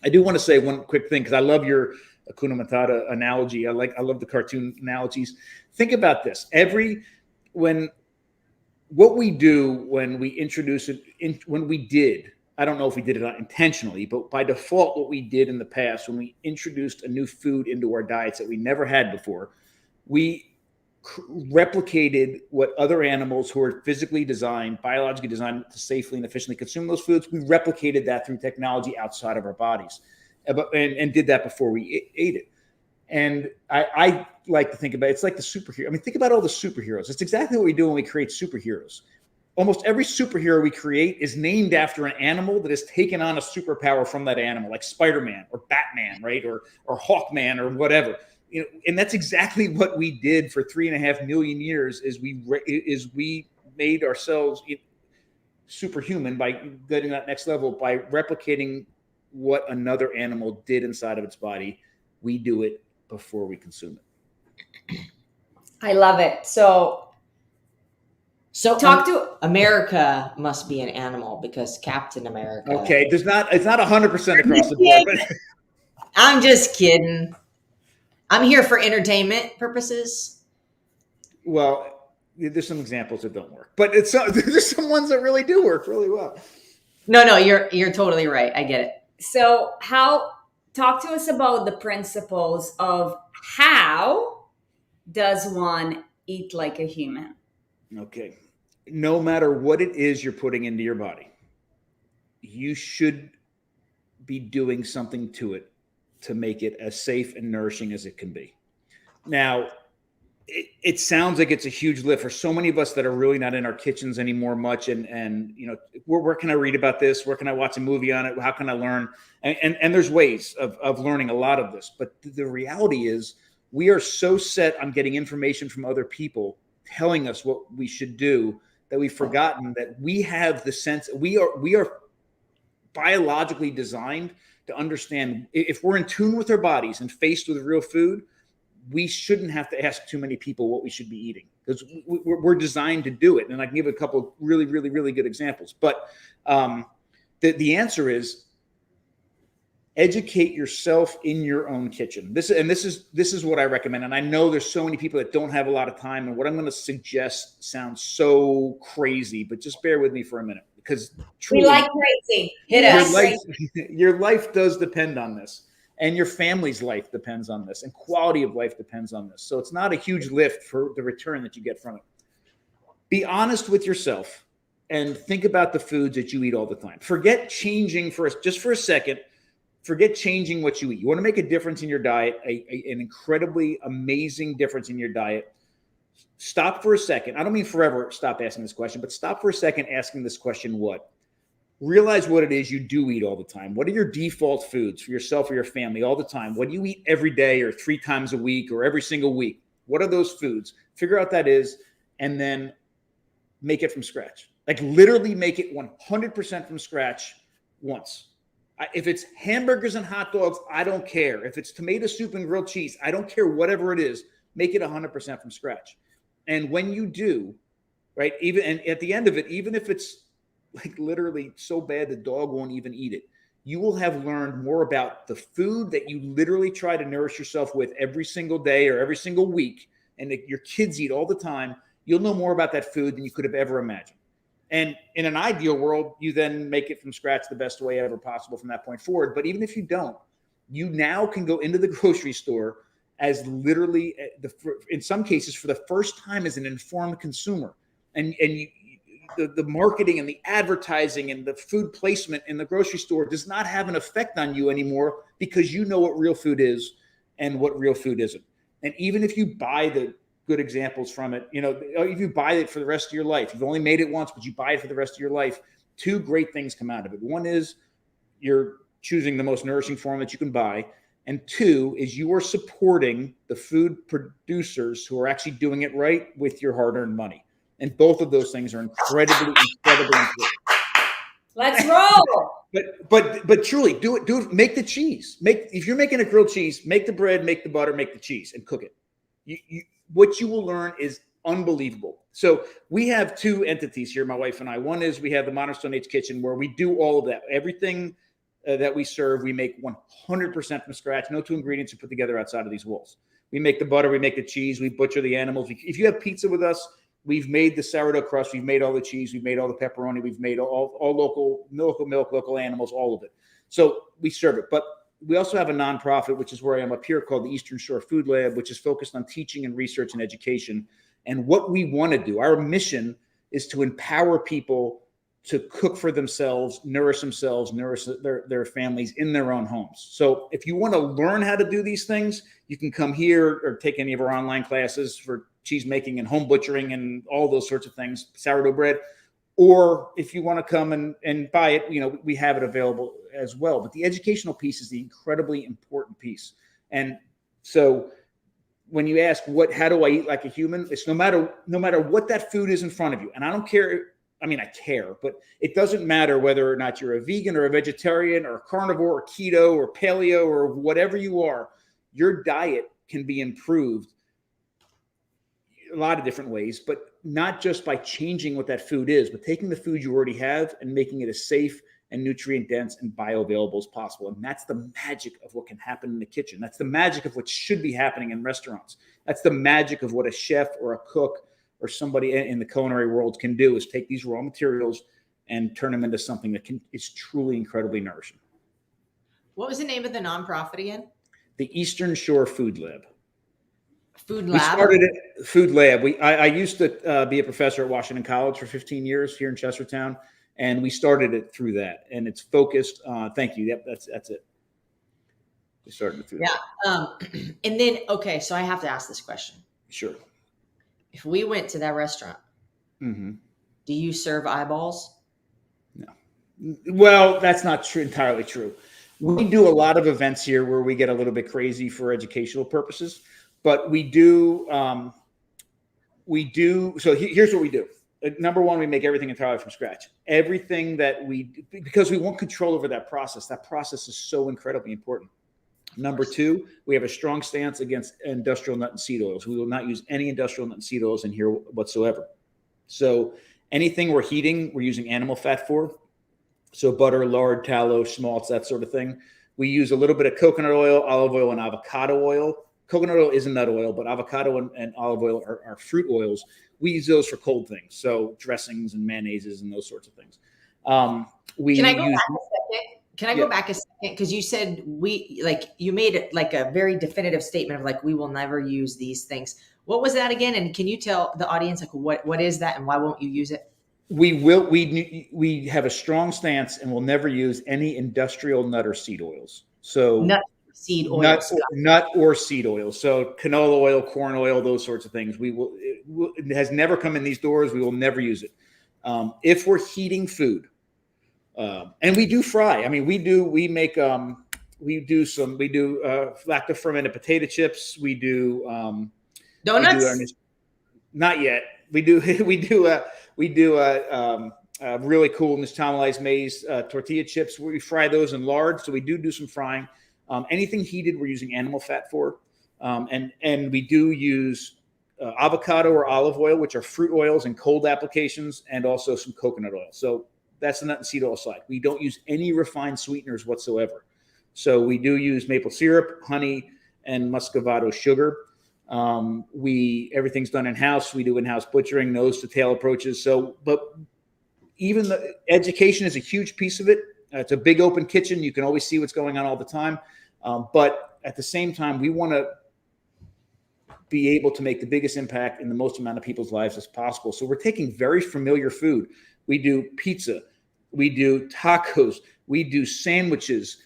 I do want to say one quick thing, because I love your Hakuna Matata analogy. I love the cartoon analogies. Think about this. What we do when we introduce it, I don't know if we did it intentionally, but by default, what we did in the past, when we introduced a new food into our diets that we never had before, we replicated what other animals who are physically designed, biologically designed to safely and efficiently consume those foods. We replicated that through technology outside of our bodies, and did that before we ate it. And I like to think about it's like the superhero. Think about all the superheroes. It's exactly what we do when we create superheroes. Almost every superhero we create is named after an animal that has taken on a superpower from that animal, like Spider-Man or Batman, right? Or Hawkman or whatever. And that's exactly what we did for 3.5 million years. Is we made ourselves superhuman by getting that next level by replicating what another animal did inside of its body. We do it before we consume it. I love it. So So Talk to America must be an animal because Captain America. Okay, it's not 100% across the board, but I'm just kidding. I'm here for entertainment purposes. well, there's some examples that don't work, but there's some ones that really do work really well. No, you're totally right. I get it. So, talk to us about the principles of how does one eat like a human? Okay. No matter what it is you're putting into your body, you should be doing something to it to make it as safe and nourishing as it can be. Now, it sounds like it's a huge lift for so many of us that are really not in our kitchens anymore much. And you know, where can I read about this? Where can I watch a movie on it? How can I learn? And there's ways of learning a lot of this. But the reality is we are so set on getting information from other people telling us what we should do that we've forgotten that we have the sense we are biologically designed to understand if we're in tune with our bodies and faced with real food, we shouldn't have to ask too many people what we should be eating because we're designed to do it. And I can give a couple of really, really, really good examples. But the answer is educate yourself in your own kitchen. This is what I recommend. And I know there's so many people that don't have a lot of time. And what I'm going to suggest sounds so crazy, but just bear with me for a minute because truly, We like crazy. Hit your us. life, your life does depend on this. And your family's life depends on this, and quality of life depends on this. So it's not a huge lift for the return that you get from it. Be honest with yourself and think about the foods that you eat all the time. Forget changing just for a second. Forget changing what you eat. You want to make a difference in your diet, an incredibly amazing difference in your diet. Stop for a second. I don't mean forever stop asking this question, but stop for a second asking this question, what? Realize what it is you do eat all the time. What are your default foods for yourself or your family all the time? What do you eat every day or 3 times a week or every single week? What are those foods? Figure out that is, and then make it from scratch. Like literally make it 100% from scratch once. If it's hamburgers and hot dogs, I don't care. If it's tomato soup and grilled cheese, I don't care, whatever it is, make it 100% from scratch. And when you do, right, and at the end of it, even if it's like literally so bad the dog won't even eat it, you will have learned more about the food that you literally try to nourish yourself with every single day or every single week, and that your kids eat all the time. You'll know more about that food than you could have ever imagined. And in an ideal world, you then make it from scratch the best way ever possible from that point forward. But even if you don't, you now can go into the grocery store as literally, in some cases, for the first time as an informed consumer. And the marketing and the advertising and the food placement in the grocery store does not have an effect on you anymore because you know what real food is and what real food isn't. And even if you buy the good examples from it, if you buy it for the rest of your life, you've only made it once, but you buy it for the rest of your life, 2 great things come out of it. One is you're choosing the most nourishing form that you can buy. And 2 is you are supporting the food producers who are actually doing it right with your hard-earned money. And both of those things are incredibly important. Let's roll. But truly, do it. Make the cheese. If you're making a grilled cheese, make the bread, make the butter, make the cheese, and cook it. What you will learn is unbelievable. So we have 2 entities here, my wife and I. One is we have the Modern Stone Age Kitchen, where we do all of that. Everything that we serve, we make 100% from scratch. No 2 ingredients are put together outside of these walls. We make the butter, we make the cheese, we butcher the animals. If you have pizza with us, we've made the sourdough crust, we've made all the cheese, we've made all the pepperoni, we've made all local milk, local animals, all of it. So we serve it. But we also have a nonprofit, which is where I am up here, called the Eastern Shore Food Lab, which is focused on teaching and research and education. And what we want to do, our mission is to empower people to cook for themselves, nourish their families in their own homes. So if you want to learn how to do these things, you can come here or take any of our online classes for cheese making and home butchering and all those sorts of things, sourdough bread. Or if you want to come and buy it, we have it available as well. But the educational piece is the incredibly important piece. And so when you ask how do I eat like a human, it's no matter what that food is in front of you. And I don't care. I mean, I care, but it doesn't matter whether or not you're a vegan or a vegetarian or a carnivore or keto or paleo or whatever you are. Your diet can be improved a lot of different ways, but not just by changing what that food is, but taking the food you already have and making it as safe and nutrient dense and bioavailable as possible. And that's the magic of what can happen in the kitchen. That's the magic of what should be happening in restaurants. That's the magic of what a chef or a cook or somebody in the culinary world can do, is take these raw materials and turn them into something that is truly incredibly nourishing. What was the name of the nonprofit again? The Eastern Shore Food Lab. Food We Lab? started it, Food Lab. I used to be a professor at Washington College for 15 years here in Chestertown, and we started it through that. And it's focused. Thank you. Yep, that's it. We started it through that. And then, okay, so I have to ask this question. Sure. If we went to that restaurant, mm-hmm. do you serve eyeballs? No. Well, that's not entirely true. We do a lot of events here where we get a little bit crazy for educational purposes, but we do. So here's what we do. Number one, we make everything entirely from scratch. Everything that because we want control over that process. That process is so incredibly important. Number two, we have a strong stance against industrial nut and seed oils. We will not use any industrial nut and seed oils in here whatsoever. So anything we're heating, we're using animal fat for. So butter, lard, tallow, schmaltz, that sort of thing. We use a little bit of coconut oil, olive oil, and avocado oil. Coconut oil isn't nut oil, but avocado and olive oil are fruit oils. We use those for cold things, so dressings and mayonnaises and those sorts of things. Can I go back a second? Can I go back a second? Because you said you made it like a very definitive statement of like, we will never use these things. What was that again? And can you tell the audience like what is that and why won't you use it? We have a strong stance and will never use any industrial nut or seed oils. So nut or seed oils. So canola oil, corn oil, those sorts of things. It has never come in these doors. We will never use it. If we're heating food, and we do fry. I mean, we do lacto fermented potato chips. We do donuts. Not yet. We do really cool nixtamalized maize tortilla chips. We fry those in lard, so we do some frying. Anything heated, we're using animal fat for, and we do use avocado or olive oil, which are fruit oils and cold applications, and also some coconut oil. So that's the nut and seed oil side. We don't use any refined sweeteners whatsoever. So we do use maple syrup, honey, and muscovado sugar. Everything's done in-house. We do in-house butchering, nose to tail approaches. So, but even the education is a huge piece of it. It's a big open kitchen. You can always see what's going on all the time. But at the same time, we want to be able to make the biggest impact in the most amount of people's lives as possible. So we're taking very familiar food. We do pizza, we do tacos, we do sandwiches,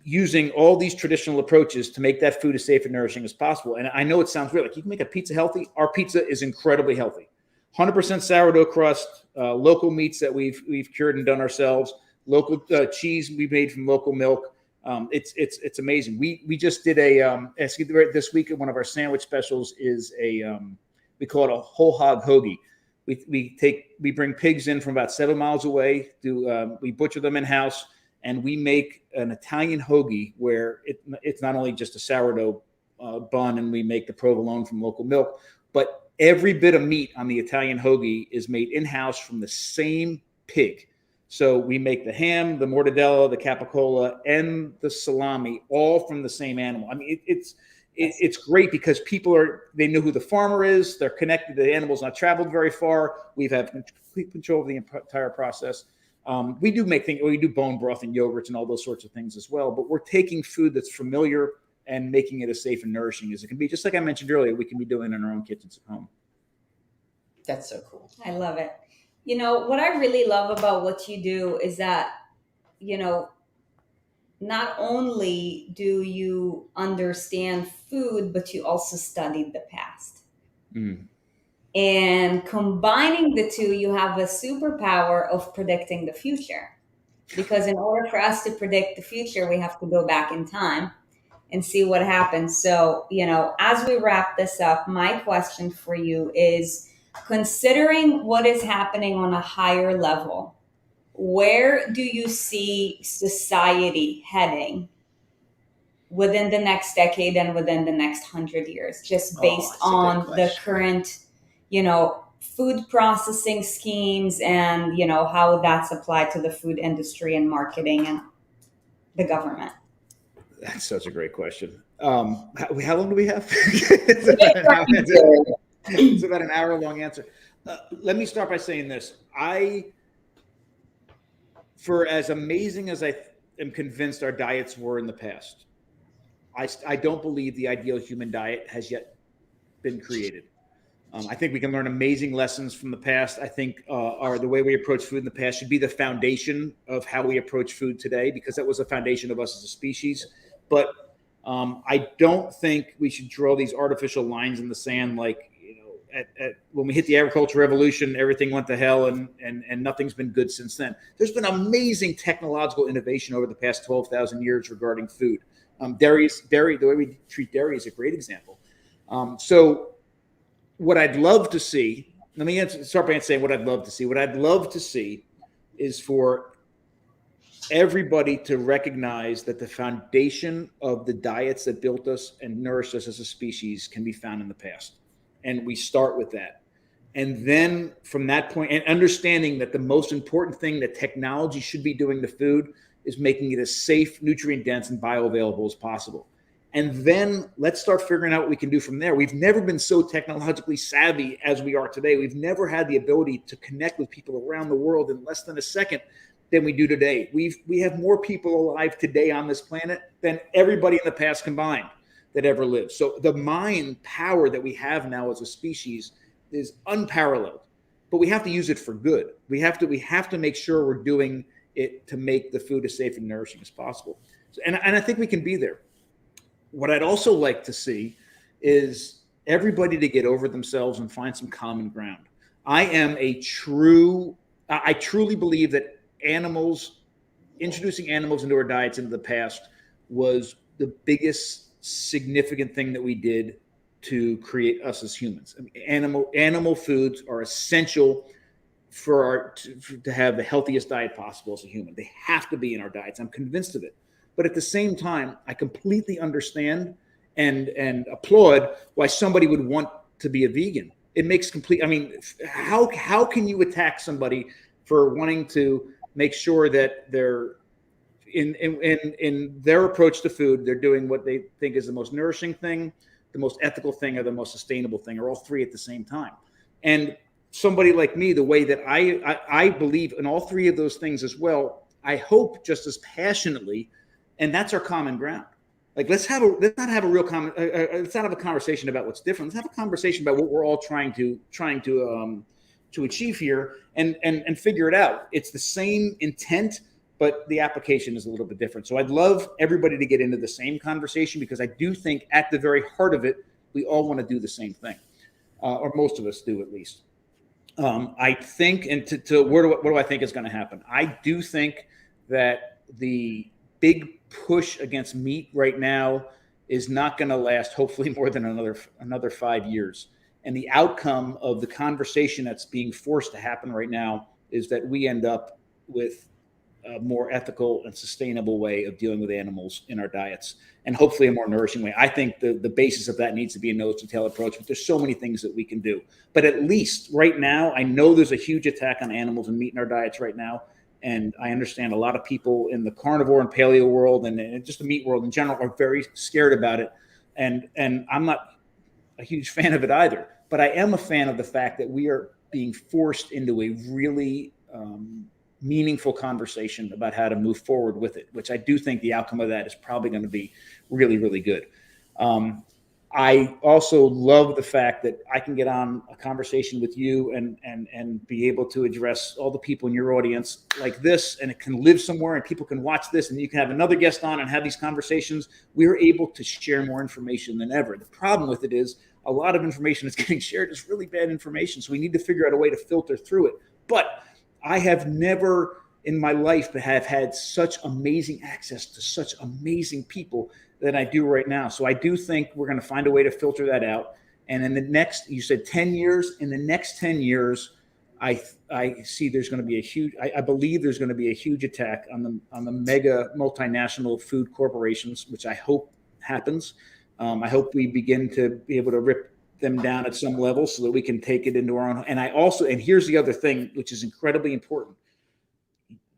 using all these traditional approaches to make that food as safe and nourishing as possible. And I know it sounds weird, like you can make a pizza healthy. Our pizza is incredibly healthy. 100% sourdough crust, local meats that we've cured and done ourselves, local cheese we made from local milk. It's amazing. We just did this week. One of our sandwich specials is we call it a whole hog hoagie. We bring pigs in from about 7 miles away. We butcher them in house, and we make an Italian hoagie where it's not only just a sourdough bun, and we make the provolone from local milk, but every bit of meat on the Italian hoagie is made in house from the same pig. So we make the ham, the mortadella, the capicola, and the salami all from the same animal. I mean, it's great because they know who the farmer is. They're connected. The animal's not traveled very far. We've had complete control of the entire process. We do make things. We do bone broth and yogurts and all those sorts of things as well. But we're taking food that's familiar and making it as safe and nourishing as it can be. Just like I mentioned earlier, we can be doing in our own kitchens at home. That's so cool. I love it. What I really love about what you do is that, not only do you understand food, but you also studied the past. Mm. And combining the two, you have a superpower of predicting the future. Because in order for us to predict the future, we have to go back in time and see what happens. So, as we wrap this up, my question for you is, considering what is happening on a higher level, where do you see society heading within the next decade and within the next 100 years, just based on the current, food processing schemes and, how that's applied to the food industry and marketing and the government? That's such a great question. How long do we have? It's about an hour long answer. Let me start by saying this. For as amazing as I am convinced our diets were in the past, I don't believe the ideal human diet has yet been created. I think we can learn amazing lessons from the past. I think the way we approach food in the past should be the foundation of how we approach food today, because that was the foundation of us as a species. But I don't think we should draw these artificial lines in the sand, like, when we hit the agricultural revolution, everything went to hell, and nothing's been good since then. There's been amazing technological innovation over the past 12,000 years regarding food. Dairy, the way we treat dairy is a great example. So what I'd love to see, let me start by saying what I'd love to see. What I'd love to see is for everybody to recognize that the foundation of the diets that built us and nourished us as a species can be found in the past. And we start with that. And then from that point, and understanding that the most important thing that technology should be doing to food is making it as safe, nutrient dense, and bioavailable as possible. And then let's start figuring out what we can do from there. We've never been so technologically savvy as we are today. We've never had the ability to connect with people around the world in less than a second than we do today. We have more people alive today on this planet than everybody in the past combined that ever lived. So the mind power that we have now as a species is unparalleled, but we have to use it for good. We have to make sure we're doing it to make the food as safe and nourishing as possible. And I think we can be there. What I'd also like to see is everybody to get over themselves and find some common ground. I truly believe that introducing animals into our diets into the past was the biggest significant thing that we did to create us as humans. I mean, animal foods are essential to have the healthiest diet possible as a human. They have to be in our diets. I'm convinced of it. But at the same time, I completely understand and applaud why somebody would want to be a vegan. It makes complete. I mean, how can you attack somebody for wanting to make sure that they're in their approach to food, they're doing what they think is the most nourishing thing, the most ethical thing, or the most sustainable thing, or all three at the same time? And somebody like me, the way that I believe in all three of those things as well, I hope just as passionately, and that's our common ground. Like, let's not have a conversation about what's different. Let's have a conversation about what we're all trying to achieve here, and figure it out. It's the same intent, but the application is a little bit different. So I'd love everybody to get into the same conversation, because I do think at the very heart of it, we all want to do the same thing, or most of us do at least. I think, and what do I think is going to happen? I do think that the big push against meat right now is not going to last, hopefully, more than another 5 years. And the outcome of the conversation that's being forced to happen right now is that we end up with a more ethical and sustainable way of dealing with animals in our diets, and hopefully a more nourishing way. I think the basis of that needs to be a nose-to-tail approach, but there's so many things that we can do. But at least right now, I know there's a huge attack on animals and meat in our diets right now. And I understand a lot of people in the carnivore and paleo world, and just the meat world in general, are very scared about it. And I'm not a huge fan of it either. But I am a fan of the fact that we are being forced into a really meaningful conversation about how to move forward with it, which I do think the outcome of that is probably going to be really, really good. I also love the fact that I can get on a conversation with you and be able to address all the people in your audience like this, and it can live somewhere and people can watch this, and you can have another guest on and have these conversations. We're able to share more information than ever. The problem with it is a lot of information that's getting shared is really bad information. So we need to figure out a way to filter through it. But I have never in my life have had such amazing access to such amazing people than I do right now. So I do think we're going to find a way to filter that out. And in the next, you said 10 years, in the next 10 years, I see there's going to be I believe there's going to be a huge attack on the mega multinational food corporations, which I hope happens. I hope we begin to be able to rip them down at some level so that we can take it into our own. And here's the other thing, which is incredibly important.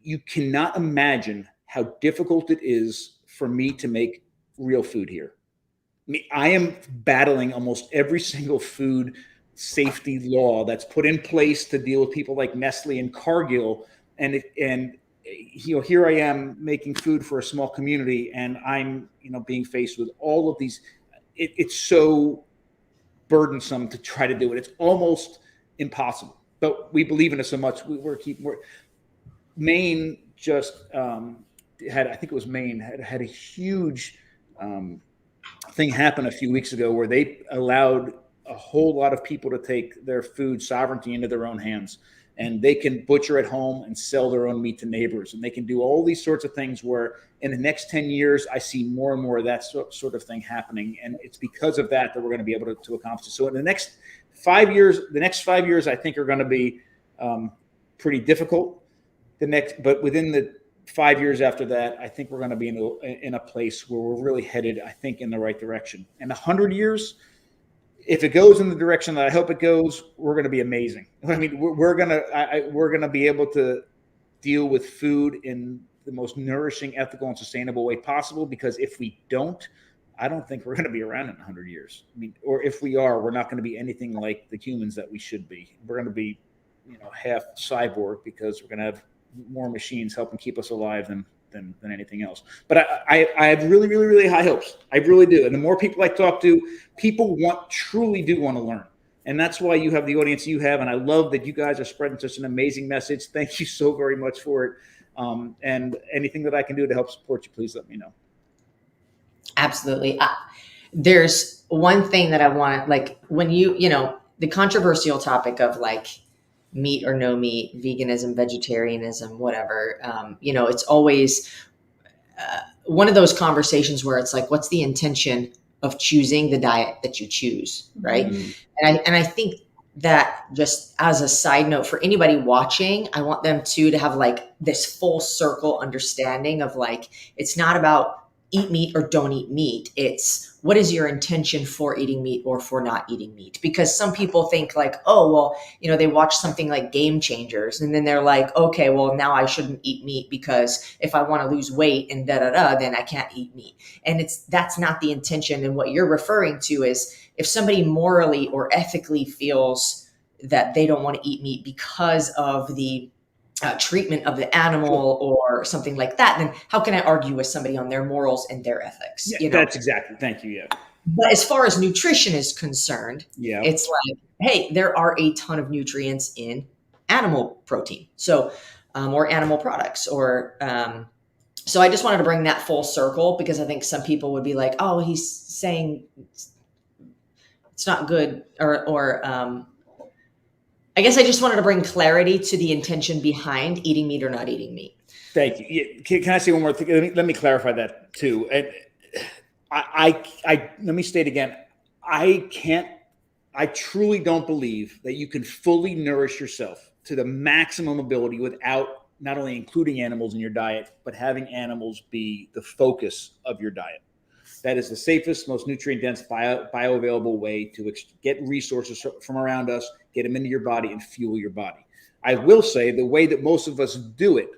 You cannot imagine how difficult it is for me to make real food here. I am battling almost every single food safety law that's put in place to deal with people like Nestle and Cargill. And here I am making food for a small community, and I'm, being faced with all of these. It's so burdensome to try to do it. It's almost impossible, but we believe in it so much. Maine just had a huge thing happen a few weeks ago where they allowed a whole lot of people to take their food sovereignty into their own hands, and they can butcher at home and sell their own meat to neighbors, and they can do all these sorts of things where in the next 10 years I see more and more of that sort of thing happening. And it's because of that we're going to be able to accomplish it. So in the next 5 years I think are going to be pretty difficult. But within the 5 years after that, I think we're going to be in a place where we're really headed, I think, in the right direction. And 100 years, if it goes in the direction that I hope it goes, we're going to be amazing. I mean, we're going to be able to deal with food in the most nourishing, ethical, and sustainable way possible. Because if we don't, I don't think we're going to be around in 100 years. I mean, or if we are, we're not going to be anything like the humans that we should be. We're going to be, half cyborg, because we're going to have more machines helping keep us alive than anything else. But I have really, really, really high hopes. I really do. And the more people I talk to, people truly do want to learn. And that's why you have the audience you have. And I love that you guys are spreading such an amazing message. Thank you so very much for it. And anything that I can do to help support you, please let me know. Absolutely. There's one thing that I want to, when the controversial topic of meat or no meat, veganism, vegetarianism, whatever, it's always one of those conversations where it's what's the intention of choosing the diet that you choose, right? Mm-hmm. And I think that, just as a side note for anybody watching, I want them to have this full circle understanding of it's not about eat meat or don't eat meat. It's what is your intention for eating meat or for not eating meat? Because some people think they watch something like Game Changers, and then they're like, okay, well, now I shouldn't eat meat because if I want to lose weight and then I can't eat meat. And that's not the intention. And what you're referring to is if somebody morally or ethically feels that they don't want to eat meat because of the treatment of the animal or something like that, then how can I argue with somebody on their morals and their ethics? Yeah, that's exactly. Thank you. Yeah. But as far as nutrition is concerned, it's hey, there are a ton of nutrients in animal protein. So, or animal products so I just wanted to bring that full circle, because I think some people would be like, oh, he's saying it's not good, or I guess I just wanted to bring clarity to the intention behind eating meat or not eating meat. Thank you. Yeah, can I say one more thing? Let me clarify that too. And I let me state again, I truly don't believe that you can fully nourish yourself to the maximum ability without not only including animals in your diet, but having animals be the focus of your diet. That is the safest, most nutrient-dense, bioavailable way to get resources from around us, get them into your body, and fuel your body. I will say the way that most of us do it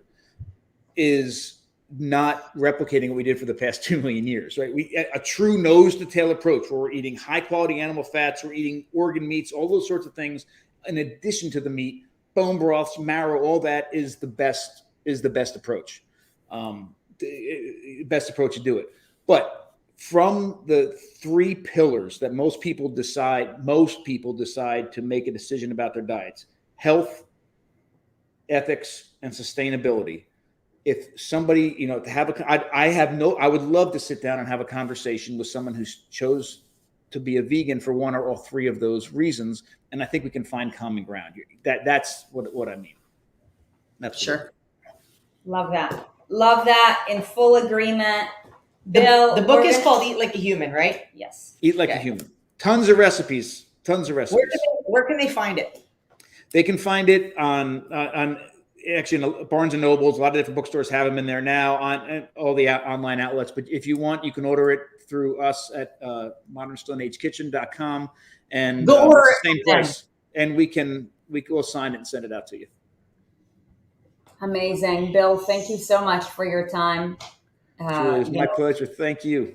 is not replicating what we did for the past 2 million years, right? A true nose-to-tail approach where we're eating high-quality animal fats, we're eating organ meats, all those sorts of things, in addition to the meat, bone broths, marrow, all that is the best approach. The best approach to do it. But from the 3 pillars that most people decide to make a decision about their diets: health, ethics, and sustainability. If somebody, I would love to sit down and have a conversation with someone who chose to be a vegan for one or all 3 of those reasons, and I think we can find common ground. That's what I mean. Absolutely. Sure. Love that. In full agreement. Bill, the book is called Eat Like a Human, right? Yes. Eat Like a Human. Tons of recipes. Where can they find it? They can find it on actually in Barnes and Nobles, a lot of different bookstores have them in there now on all the online outlets. But if you want, you can order it through us at modernstoneagekitchen.com, and Go order it's the it same price, and we will sign it and send it out to you. Amazing. Bill, thank you so much for your time. Julie, it's my pleasure. Thank you.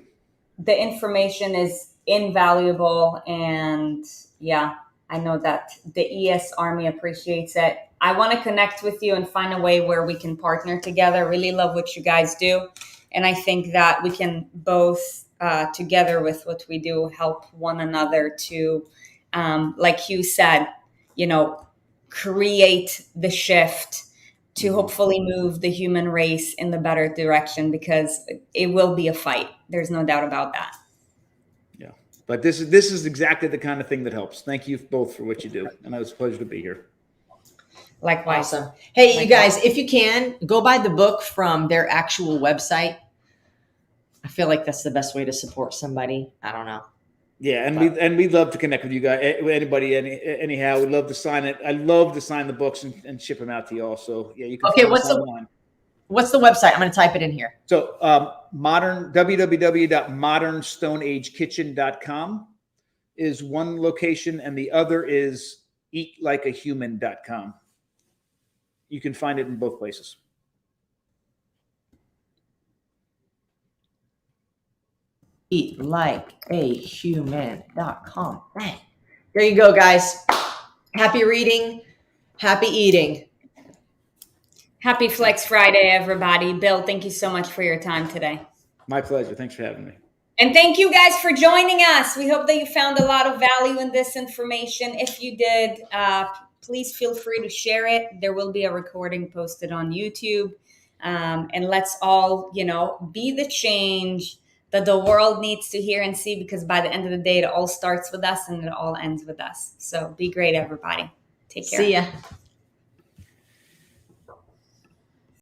The information is invaluable, and yeah, I know that the ES Army appreciates it. I want to connect with you and find a way where we can partner together. Really love what you guys do. And I think that we can both, together with what we do, help one another to, like you said, create the shift to hopefully move the human race in the better direction, because it will be a fight. There's no doubt about that. Yeah. But this is exactly the kind of thing that helps. Thank you both for what you do. And it was a pleasure to be here. Likewise. Awesome. Hey, you guys, if you can, go buy the book from their actual website. I feel like that's the best way to support somebody. I don't know. Yeah, and we'd love to connect with you guys, anybody, anyhow. We'd love to sign it. I'd love to sign the books and ship them out to you all. So yeah, you can. Okay, what's the website? I'm going to type it in here. So www.modernstoneagekitchen.com is one location, and the other is eatlikeahuman.com. You can find it in both places. Eatlikeahuman.com. Bang. There you go, guys. Happy reading. Happy eating. Happy Flex Friday, everybody. Bill, thank you so much for your time today. My pleasure. Thanks for having me. And thank you guys for joining us. We hope that you found a lot of value in this information. If you did, please feel free to share it. There will be a recording posted on YouTube. And let's all, be the change that the world needs to hear and see, because by the end of the day, it all starts with us and it all ends with us. So be great, everybody. Take care. See ya.